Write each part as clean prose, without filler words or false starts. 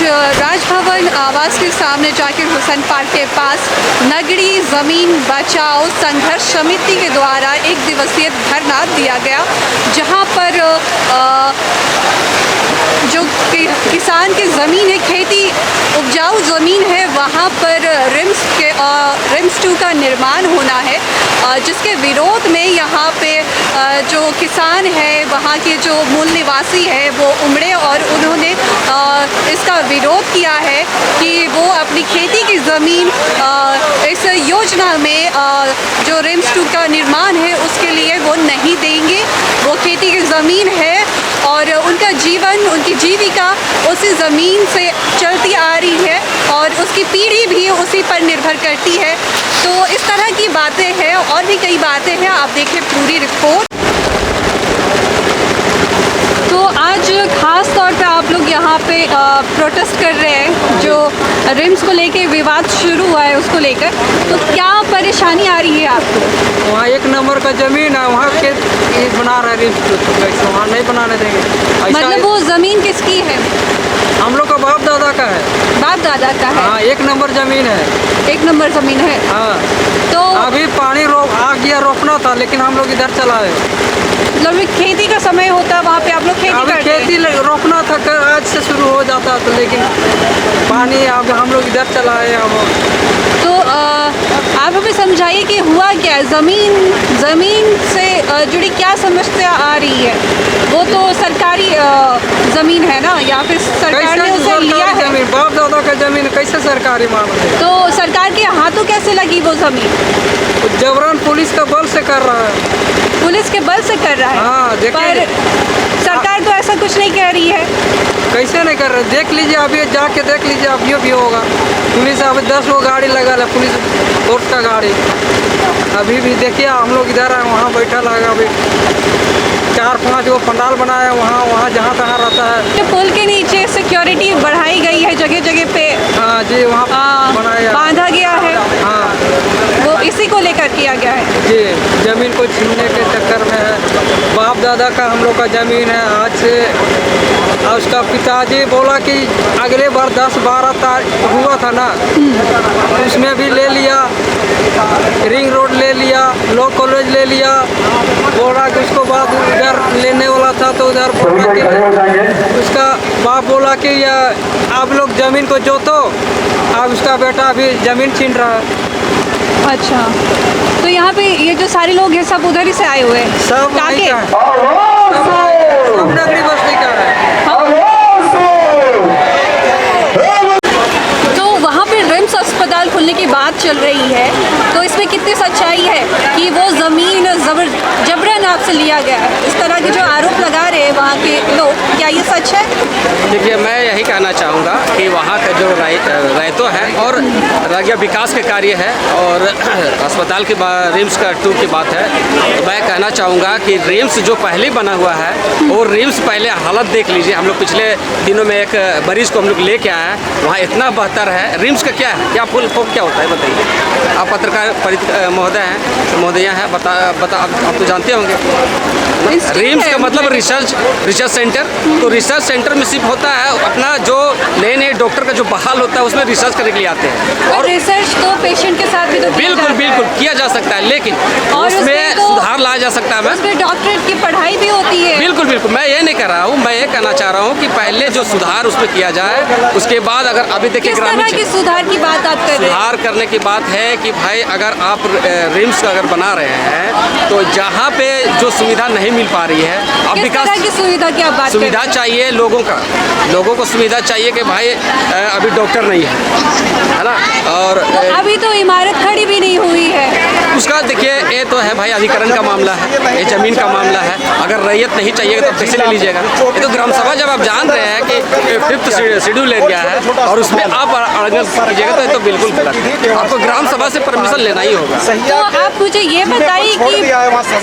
राजभवन आवास के सामने जाकिर हुसैन पार्क के पास नगरी ज़मीन बचाओ संघर्ष समिति के द्वारा एक दिवसीय धरना दिया गया, जहां पर जो किसान की ज़मीन है, खेती उपजाऊ ज़मीन है, वहाँ पर रिम्स 2 का निर्माण होना है, जिसके विरोध में यहाँ पे जो किसान है, वहाँ के जो मूल निवासी है, वो उमड़े और उन्होंने इसका विरोध किया है कि वो अपनी खेती की ज़मीन इस योजना में जो रिम्स 2 का निर्माण है उसके लिए वो नहीं देंगे। वो खेती की ज़मीन है और उनका जीवन, उनकी जीविका उसी ज़मीन से चलती आ रही है और उसकी पीढ़ी भी उसी पर निर्भर करती है। तो इस तरह की बातें हैं और भी कई बातें हैं, आप देखें पूरी रिपोर्ट। तो आज ख़ास तौर पे आप लोग यहाँ पे प्रोटेस्ट कर रहे हैं, जो रिम्स को लेके विवाद शुरू हुआ है उसको लेकर, तो क्या परेशानी आ रही है आपको? वहाँ 1 नंबर का ज़मीन है, वहाँ के बना रहे रिम्स, तो वहाँ नहीं बनाने देंगे। मतलब वो ज़मीन किसकी है? हम लोग का बाप दादा का है। बाप दादा का है? हाँ, 1 नंबर ज़मीन है। 1 नंबर ज़मीन है। हाँ, तो अभी पानी आ गया, रोपना था, लेकिन हम लोग इधर चला है। मतलब खेती का समय होता है वहाँ पे, आप लोग खेती करते हैं? खेती रोपना था, आज से शुरू हो जाता तो, लेकिन पानी अब हम लोग इधर चला है। तो आप हमें समझाइए कि हुआ क्या है, ज़मीन से जुड़ी क्या समस्या आ रही है? वो तो सरकारी ज़मीन है ना, या फिर सरकार ने उसे लिया है? ज़मीन बाप दादा का ज़मीन कैसे सरकारी मान रहे? तो सरकार के हाथों कैसे लगी वो ज़मीन? जबरन पुलिस का बल से कर रहा है। पुलिस के बल से कर रहा है? हाँ, पर सरकार तो ऐसा कुछ नहीं कह रही है। कैसे नहीं कर रहे? देख लीजिए, अभी जाके देख लीजिए, अभी भी होगा। पुलिस अभी 10 वो गाड़ी लगा है, पुलिस फोर्स का गाड़ी अभी भी। देखिए हम लोग इधर है, वहाँ बैठा लगा, अभी 4-5 वो पंडाल बनाया है, वहाँ जहाँ तहाँ रहता है। पुल के नीचे सिक्योरिटी बढ़ाई गई है, जगह जगह पे। हाँ जी, वहाँ बनाया, बांधा गया है। हाँ, वो इसी को लेकर किया गया है जी। ज़मीन को छीनने के चक्कर में है। बाप दादा का हम लोग का ज़मीन है। आज से उसका पिताजी बोला कि अगले बार 10-12 तारीख हुआ था ना, उसमें भी ले लिया, रिंग रोड ले लिया, लॉ कॉलेज ले लिया। बोला कि उसको बाद उधर लेने वाला था, तो उधर बोला कि उसका बाप बोला कि आप लोग ज़मीन को जोतो। अब उसका बेटा अभी ज़मीन छीन रहा है। अच्छा, तो यहाँ पे ये जो सारे लोग हैं सब उधर ही से आए हुए हैं? सब नगरी बस्ती का है। तो वहाँ पे रिम्स अस्पताल खुलने की बात चल रही है, तो इसमें कितनी सच्चाई है कि वो ज़मीन जबरन आपसे लिया गया है? इस तरह के जो आरोप लगा रहे हैं वहाँ के लोग, क्या ये सच है? देखिए, मैं यही कहना चाहूँगा कि वहाँ का जो रायतो है और राज्य विकास के कार्य है और अस्पताल की रिम्स का 2 की बात है, तो मैं कहना चाहूँगा कि रिम्स जो पहले बना हुआ है वो रिम्स पहले हालत देख लीजिए। हम लोग पिछले दिनों में एक मरीज़ को हम लोग लेके आए हैं, वहाँ इतना बेहतर है। रिम्स का क्या है, क्या फुल फॉर्म क्या होता है बताइए? आप पत्रकार महोदय हैं, महोदया हैं, आप तो जानते होंगे। रिम्स का मतलब रिसर्च सेंटर। तो रिसर्च सेंटर में सिर्फ होता है अपना जो नए डॉक्टर का जो बहाल होता है, उसमें रिसर्च करने के लिए आते हैं। और रिसर्च तो पेशेंट के साथ भी तो बिल्कुल किया जा सकता है, लेकिन उसमें सुधार लाया जा सकता है। उसमें डॉक्टरेट की पढ़ाई भी होती है। बिल्कुल मैं ये नहीं कर रहा हूँ, मैं ये कहना चाह रहा हूँ कि पहले जो सुधार उसमें किया जाए, उसके बाद अगर अभी देखिए ग्रामीण की सुधार की बात आप कर रहे हैं। सुधार करने की बात है कि भाई अगर आप रिम्स का अगर बना रहे हैं तो जहाँ पे जो सुविधा नहीं मिल पा रही है, अब विकास की सुविधा की आप बात सुविधा चाहिए लोगों को सुविधा चाहिए कि भाई अभी डॉक्टर नहीं है ना, और अभी तो इमारत खड़ी भी नहीं हुई है। उसका देखिए, ये तो है भाई अधिकरण का मामला है, ये ज़मीन का मामला है। अगर रैयत नहीं चाहिए तो कैसे ले लीजिएगा? ये तो ग्राम सभा, जब आप जान रहे हैं कि 5th शेड्यूल ले गया है और उसमें आप अड़ंगल कीजिएगा तो ये तो बिल्कुल गलत है। आपको ग्राम सभा से परमिशन लेना ही होगा। तो आप मुझे ये बताइए कि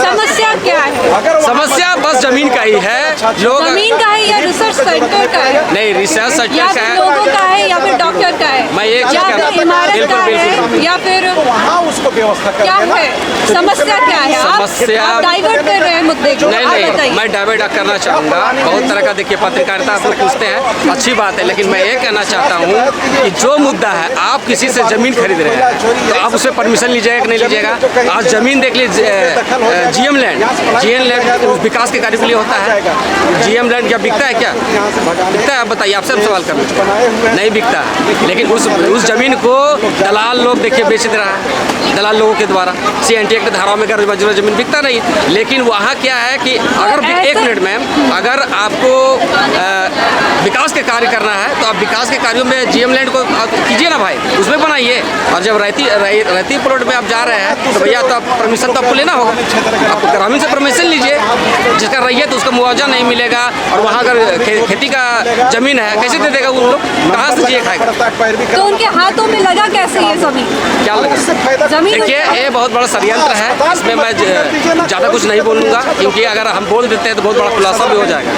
समस्या क्या है? समस्या बस ज़मीन का ही है। ज़मीन का ही या रिसर्च सेंटर का है? नहीं, रिसर्च सेंटर या का फिर है। लोगों का है या फिर डॉक्टर का है? मैं एक चीज़ या कहना- फिर इमारत बिल्कुल, का बिल्कुल। है या फिर वहाँ उसको व्यवस्था कर क्या देना। है? समस्या क्या है? समस्या- आप डाइवर्ट कर रहे हैं मुद्दे को। नहीं आप नहीं, बताइए। मैं डाइवर्ट करना चाहूँगा। बहुत तरह का देखिए पत्रकारिता आप लोग पूछते हैं, अच्छी बात है, लेकिन मैं ये कहना चाहता हूँ कि जो मुद्दा है, आप किसी से ज़मीन खरीद रहे हैं तो आप उससे परमिशन लीजिएगा कि नहीं लीजिएगा। आज ज़मीन देख लीजिए, GM लैंड विकास के कार्य के लिए होता है। GM लैंड क्या बिकता है? क्या बिकता है? आप बताइए, आपसे हम सवाल कर रहे नहीं बिकता। लेकिन उस ज़मीन को दलाल लोग देखिए बेच दे रहा है, दलाल लोगों के द्वारा। CNT एक्ट धाराओं में अगर ज़मीन बिकता नहीं, लेकिन वहाँ क्या है कि अगर एक मिनट मैम, अगर आपको विकास के कार्य करना है तो आप विकास के कार्यों में GM लैंड को कीजिए ना भाई, उसमें बनाइए। और जब रहती प्लॉट में आप जा रहे हैं तो भैया तो आप परमिशन तो आपको लेना होगा। आप ग्रामीण से परमिशन लीजिए, जिसका रैयत उसका मुआवजा नहीं मिलेगा। और वहाँ अगर खेती का ज़मीन है, कैसे दे देगा उन लोग? कहाँ से जिए खाएगा? तो उनके हाथों में लगा कैसे ये जमीन? क्या लगा? जमीन देखिए, ये बहुत बड़ा षड्यंत्र है। इसमें मैं ज़्यादा कुछ नहीं बोलूँगा, क्योंकि अगर हम बोल देते हैं तो बहुत बड़ा खुलासा भी हो जाएगा।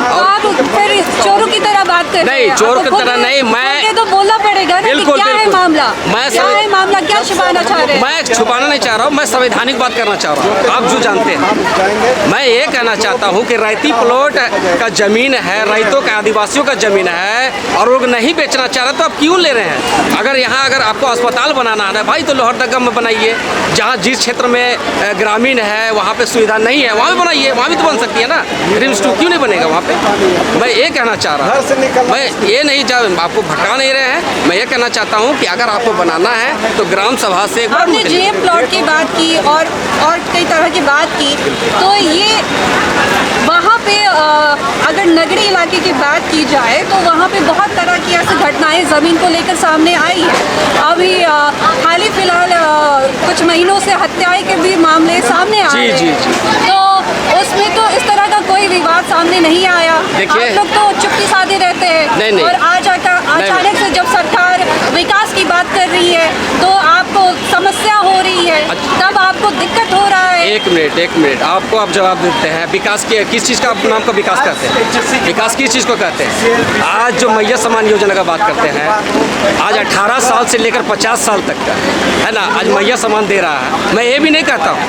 तो आप फिर चोरों की तरह बात कर रहे नहीं, हैं। चोरों आपको की तरह खुद नहीं, मैं- खुद के तो बोलना पड़ेगा ना कि बिल्कुल, क्या है बिल्कुल। मामला? मैं क्या है मामला? क्या छुपाना चाह रहे हैं? मैं छुपाना नहीं चाह रहा हूँ, मैं संवैधानिक बात करना चाह रहा हूँ। आप जो जानते हैं, मैं ये कहना चाहता हूँ कि रैती प्लॉट का ज़मीन है, रैतों का, आदिवासियों का ज़मीन है, और लोग नहीं बेचना चाह रहे तो आप क्यों ले रहे हैं? अगर आपको अस्पताल बनाना है भाई, तो लोहरदगा में बनाइए। जहाँ जिस क्षेत्र में ग्रामीण है, वहाँ पे सुविधा नहीं है, वहाँ भी बनाइए। वहाँ भी तो बन सकती है ना। रिम्स 2 क्यों नहीं बनेगा वहाँ पे? मैं ये कहना चाह रहा हूँ, मैं ये नहीं आपको भटका नहीं रहे हैं। मैं ये कहना चाहता हूँ कि अगर आपको बनाना है तो ग्राम सभा से एक बार आपने मिलिए। GM प्लॉट की बात की और कई तरह की बात की, तो ये वहाँ पे अगर नगरी इलाके की बात की जाए तो वहाँ पे बहुत तरह की ऐसी घटनाएं ज़मीन को लेकर सामने आई है। अभी हाल ही फिलहाल कुछ महीनों से हत्याएं के भी मामले सामने आ रहे हैं। तो उसमें तो इस तरह का कोई विवाद सामने नहीं आया। देखिए- आप लोग तो चुप्पी साधे रहते हैं। नहीं। और आज अचानक से जब सरकार विकास की बात कर रही है तो आपको समस्या हो रही है, तब आपको दिक्कत हो रहा है। एक मिनट, आपको आप जवाब देते हैं। विकास के किस चीज़ का नाम का विकास करते हैं? विकास किस चीज़ को कहते हैं? आज जो मैया सम्मान योजना का बात करते हैं, आज 18 साल से लेकर 50 साल तक का है ना, आज मैया सम्मान दे रहा है। मैं ये भी नहीं कहता हूँ,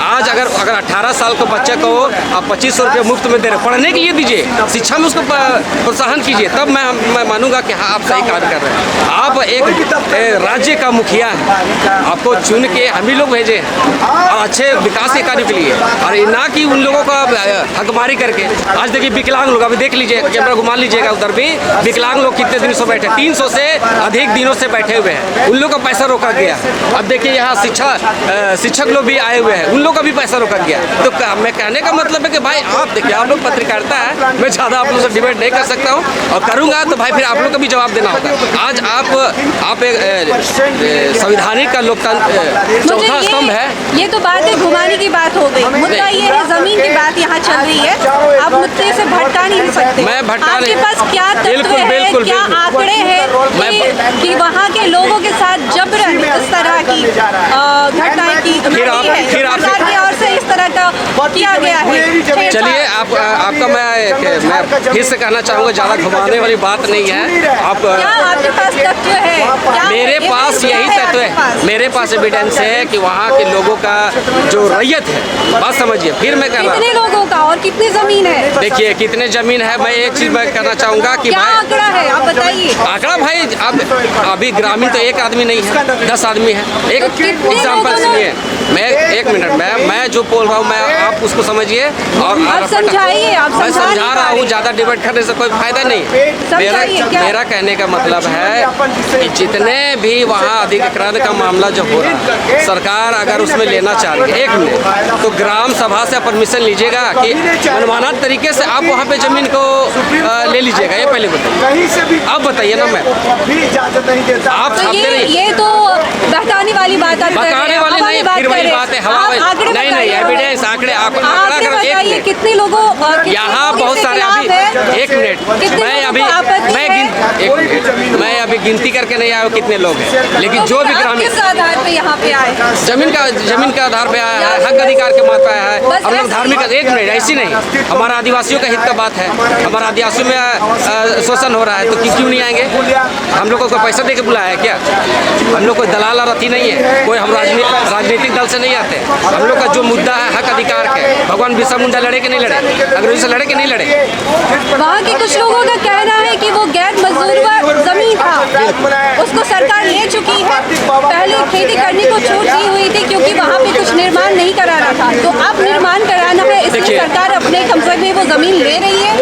आज अगर 18 साल के बच्चे को आप 2500 रुपये मुफ्त में दे रहे, पढ़ने के लिए दीजिए, शिक्षा में उसको प्रोत्साहन कीजिए, तब मैं मानूंगा कि हाँ, आप सही कार्य कर रहे हैं। आप एक राज्य का मुखिया हैं, आपको चुन के हम ही लोग भेजे और अच्छे विकास के कार्य के लिए, और ना कि उन लोगों का हकमारी करके। आज देखिए विकलांग लोग, अभी देख लीजिए, कैमरा घुमा लीजिएगा, उधर भी विकलांग लोग कितने दिनों से बैठे, 300 से अधिक दिनों से बैठे हुए हैं। उन लोग का पैसा रोका गया। अब देखिए यहाँ शिक्षक लोग भी आए हुए हैं, उन लोग का भी पैसा रोका गया। तो मैं कहने का मतलब है कि भाई आप देखिए, आप लोग पत्रकारिता है, मैं ज़्यादा आप लोग से डिबेट नहीं कर सकता हूँ, और करूँगा तो भाई फिर आप लोग का भी जवाब देना होगा। आज आप एक संवैधानिक का लोकतंत्र चौथा स्तंभ है। ये तो बात है, घुमाने की बात हो गई। मुद्दा ये है, जमीन की बात यहाँ चल रही है, आप मुद्दे से भटका नहीं सकते। मैं भटका आपके नहीं- पास क्या तथ्य बिल्कुल, है, बिल्कुल, क्या बिल्कुल। आंकड़े हैं कि वहाँ के लोगों के साथ जबरन इस तरह की घटनाएं की फिर आप सरकार की ओर से इस तरह का किया गया है? चलिए, आपका मैं फिर से कहना चाहूँगा, ज़्यादा घुमाने वाली बात नहीं है। आप क्या आपके पास तथ्य है? क्या मेरे पास यही तत्व है, मेरे पास एविडेंस है कि वहाँ के लोगों का जो रैयत है, बात समझिए। फिर मैं कह रहा कितने हूँ, लोगों का और कितनी जमीन है? देखिए कितने ज़मीन है। मैं एक चीज़ मैं कहना चाहूँगा कि क्या भाई आंकड़ा है, आप बताइए। आंकड़ा भाई, अब अभी ग्रामीण तो एक आदमी नहीं है, 10 आदमी है। एक कितने एग्जाम्पल लोगों सुनिए, मैं एक मिनट, मैं जो बोल रहा हूँ, मैं आप उसको समझिए और आप समझाइए, आप मैं समझा समझा नहीं रहा पा हूँ। रहे। ज़्यादा डिबेट करने से कोई फायदा नहीं। समझाइए, क्या? मेरा कहने का मतलब है कि जितने भी वहाँ अधिग्रहण का मामला जो हो रहा है, सरकार अगर उसमें लेना चाह रही है, एक मिनट, तो ग्राम सभा से परमिशन लीजिएगा कि मनमाना तरीके से आप वहाँ पे ज़मीन को ले लीजिएगा? ये पहले बताइए, कहीं से भी अब बताइए ना। मैं भी इजाजत नहीं देता। आप तो छापते रहिए। ये तो बहकाने वाली बात आप कर रहे हैं, बताने वाली हवा नहीं, में बात फिर वही कर रहे बात है, हैं। हवा आप में आंकड़े नहीं, बताइए। एविडेंस, आंकड़े आप आंकड़े बताइए, एक कितने लोगों यहाँ बहुत सारे, अभी एक मिनट, मैं अभी एक मैं अभी गिनती करके नहीं आया हूँ कितने लोग हैं, लेकिन जो भी आप ग्रामीण किस आधार पे यहाँ पे आए? जमीन के आधार पे आया है, हक अधिकार के मत पे आया है। बस हम लोग ऐसे धार्मिक ही? एक मिनट ऐसी नहीं, हमारा आदिवासियों का हित का बात है, हमारा आदिवासियों में शोषण हो रहा है, तो क्यों नहीं आएंगे? हम लोग को कोई पैसा दे के बुलाया है क्या? हम लोग कोई दलाल और अथी नहीं है, कोई हम राजनीतिक दल से नहीं आते। हम लोग का जो मुद्दा है हक अधिकार के, भगवान बिरसा मुंडा लड़े कि नहीं लड़े, अंग्रेजों से लड़े कि नहीं लड़े? वहाँ के कुछ लोगों का कहना है कि वो गैर मजदूर जमीन था, उसको सरकार ले चुकी है। पहले खेती करने को छूट दी हुई थी क्योंकि वहाँ पे कुछ निर्माण नहीं कराना था, तो अब निर्माण कराना है, इसलिए देखिए, सरकार अपने कब्जे में वो जमीन ले रही है।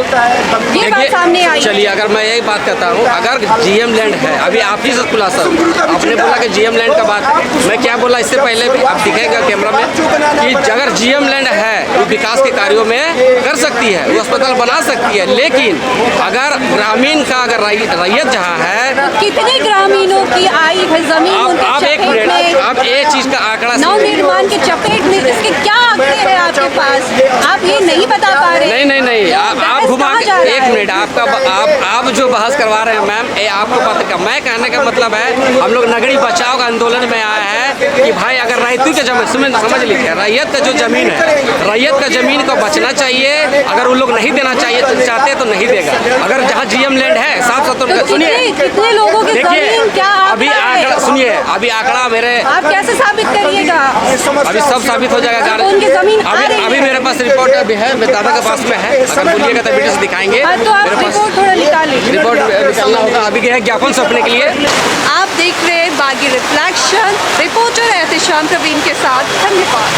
ये बात सामने आई। चलिए, अगर मैं यही बात करता हूँ, अगर जीएम लैंड है, अभी आप ही से खुलासा आपने बोला कि जीएम लैंड का बात है, मैं क्या बोला इससे पहले भी आप दिखेगा कैमरा में कि अगर जीएम लैंड है वो विकास के कार्यों में कर सकती है, वो अस्पताल बना सकती है, लेकिन अगर ग्रामीण का अगर रैयत जहाँ है, कितने ग्रामीणों की आई है जमीन उनके आप एक चपेट मिनट, में, आप एक चीज का आंकड़ा नव निर्माण के चपेट में, इसके क्या आंकड़े हैं आपके पास? आप ये नहीं बता पा रहे? नहीं, आप घुमा कहाँ जा रहा एक है? मिनट, आप जो बहस करवा रहे हैं मैम, ये आपको पता का मैं कहने का मतलब है, हम लोग नगरी बचाओ का आंदोलन में आए हैं कि भाई अगर रैयती के जमीन समझ लीजिए, रैयत का जो जमीन है, रैयत का जमीन को बचना चाहिए। अगर उन लोग नहीं देना चाहिए चाहते तो नहीं देगा। अगर जहाँ जीएम लैंड है साफ सत्तर, तो सुनिए कितने लोगों की देखिए, जमीन क्या अभी आंकड़ा है? आंकड़ा सुनिए, अभी आंकड़ा मेरे आप कैसे साबित करिएगा? अभी सब साबित हो जाएगा। आपको उनकी जमीन आ रही है? अभी मेरे पास रिपोर्ट अभी है, मेरे दादा के पास में है, अगर बोलिएगा तो वीडियो से दिखाएंगे। हाँ, तो आप मेरे पास रिपोर्ट थोड़ा निकाल लीजिए। रिपोर्ट निकालना होगा, अभी गए हैं ज्ञापन सौंपने के लिए। आप देख रहे हैं बागी रिफ्लेक्शन, रिपोर्टर एहतिशाम प्रवीण के साथ। धन्यवाद।